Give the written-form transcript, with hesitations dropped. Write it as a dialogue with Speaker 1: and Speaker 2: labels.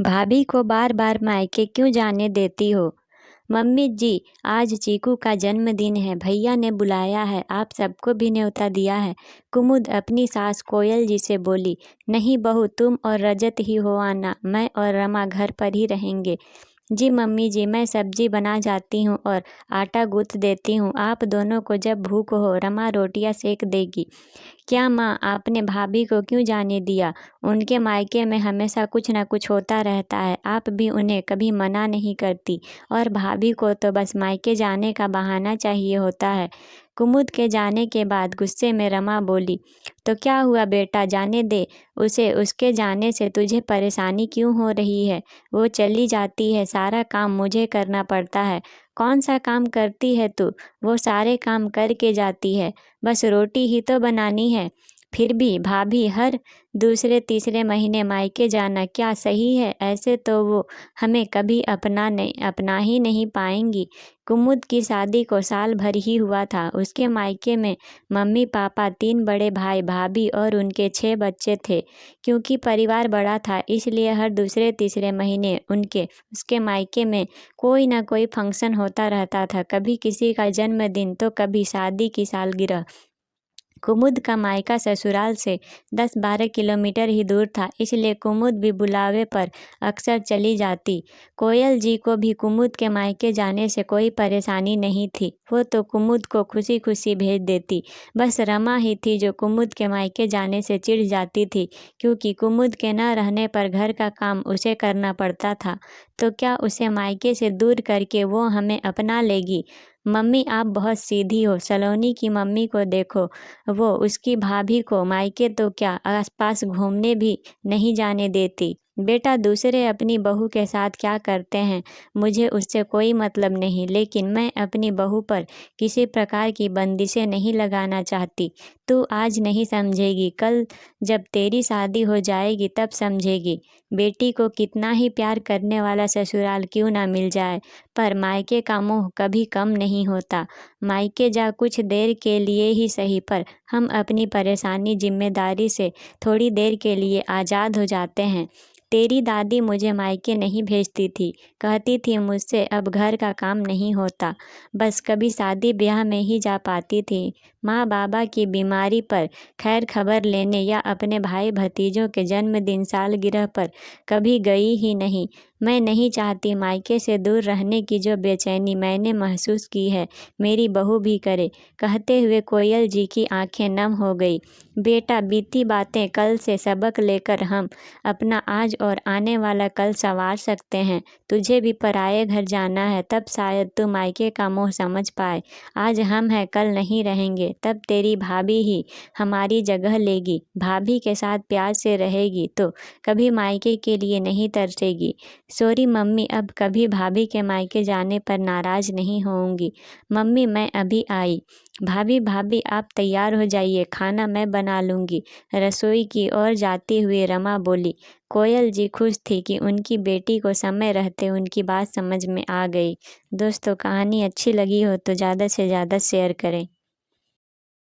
Speaker 1: भाभी को बार बार मायके क्यों जाने देती हो? मम्मी जी, आज चीकू का जन्मदिन है, भैया ने बुलाया है, आप सबको भी न्योता दिया है। कुमुद अपनी सास कोयल जी से बोली, नहीं बहू, तुम और रजत ही हो आना, मैं और रमा घर पर ही रहेंगे। जी मम्मी जी, मैं सब्जी बना जाती हूँ और आटा गूँथ देती हूँ, आप दोनों को जब भूख हो रमा रोटियां सेक देगी। क्या माँ, आपने भाभी को क्यों जाने दिया? उनके मायके में हमेशा कुछ न कुछ होता रहता है, आप भी उन्हें कभी मना नहीं करती और भाभी को तो बस मायके जाने का बहाना चाहिए होता है। कुमुद के जाने के बाद गुस्से में रमा बोली, तो क्या हुआ बेटा, जाने दे उसे, उसके जाने से तुझे परेशानी क्यों हो रही है? वो चली जाती है, सारा काम मुझे करना पड़ता है। कौन सा काम करती है तू? वो सारे काम करके जाती है, बस रोटी ही तो बनानी है। फिर भी भाभी हर दूसरे तीसरे महीने मायके जाना क्या सही है? ऐसे तो वो हमें कभी अपना ही नहीं पाएंगी। कुमुद की शादी को साल भर ही हुआ था। उसके मायके में मम्मी पापा, 3 बड़े भाई भाभी और उनके 6 बच्चे थे। क्योंकि परिवार बड़ा था, इसलिए हर दूसरे तीसरे महीने उसके मायके में कोई ना कोई फंक्शन होता रहता था। कभी किसी का जन्मदिन तो कभी शादी की सालगिरह। कुमुद का मायका ससुराल से 10-12 किलोमीटर ही दूर था, इसलिए कुमुद भी बुलावे पर अक्सर चली जाती। कोयल जी को भी कुमुद के मायके जाने से कोई परेशानी नहीं थी, वो तो कुमुद को खुशी खुशी भेज देती। बस रमा ही थी जो कुमुद के मायके जाने से चिढ़ जाती थी, क्योंकि कुमुद के न रहने पर घर का काम उसे करना पड़ता था। तो क्या उसे मायके से दूर करके वो हमें अपना लेगी? मम्मी, आप बहुत सीधी हो। सलोनी की मम्मी को देखो, वो उसकी भाभी को मायके तो क्या आसपास घूमने भी नहीं जाने देती। बेटा, दूसरे अपनी बहू के साथ क्या करते हैं मुझे उससे कोई मतलब नहीं, लेकिन मैं अपनी बहू पर किसी प्रकार की बंदिशें नहीं लगाना चाहती। तू आज नहीं समझेगी, कल जब तेरी शादी हो जाएगी तब समझेगी। बेटी को कितना ही प्यार करने वाला ससुराल क्यों ना मिल जाए, पर मायके का मोह कभी कम नहीं होता। मायके जा कुछ देर के लिए ही सही, पर हम अपनी परेशानी जिम्मेदारी से थोड़ी देर के लिए आज़ाद हो जाते हैं। तेरी दादी मुझे मायके नहीं भेजती थी, कहती थी मुझसे अब घर का काम नहीं होता, बस कभी शादी ब्याह में ही जा पाती थी। माँ बाबा की बीमारी पर खैर खबर लेने या अपने भाई भतीजों के जन्मदिन सालगिरह पर कभी गई ही नहीं। मैं नहीं चाहती मायके से दूर रहने की जो बेचैनी मैंने महसूस की है, मेरी बहू भी करे। कहते हुए कोयल जी की आंखें नम हो गई। बेटा, बीती बातें कल से सबक लेकर हम अपना आज और आने वाला कल संवार सकते हैं। तुझे भी पराये घर जाना है, तब शायद तू मायके का मोह समझ पाए। आज हम हैं, कल नहीं रहेंगे, तब तेरी भाभी ही हमारी जगह लेगी। भाभी के साथ प्यार से रहेगी तो कभी मायके के लिए नहीं तरसेगी। सॉरी मम्मी, अब कभी भाभी के मायके जाने पर नाराज नहीं होऊंगी। मम्मी, मैं अभी आई। भाभी भाभी, आप तैयार हो जाइए, खाना मैं बना लूँगी। रसोई की ओर जाती हुई रमा बोली। कोयल जी खुश थी कि उनकी बेटी को समय रहते उनकी बात समझ में आ गई। दोस्तों, कहानी अच्छी लगी हो तो ज़्यादा से ज़्यादा शेयर करें।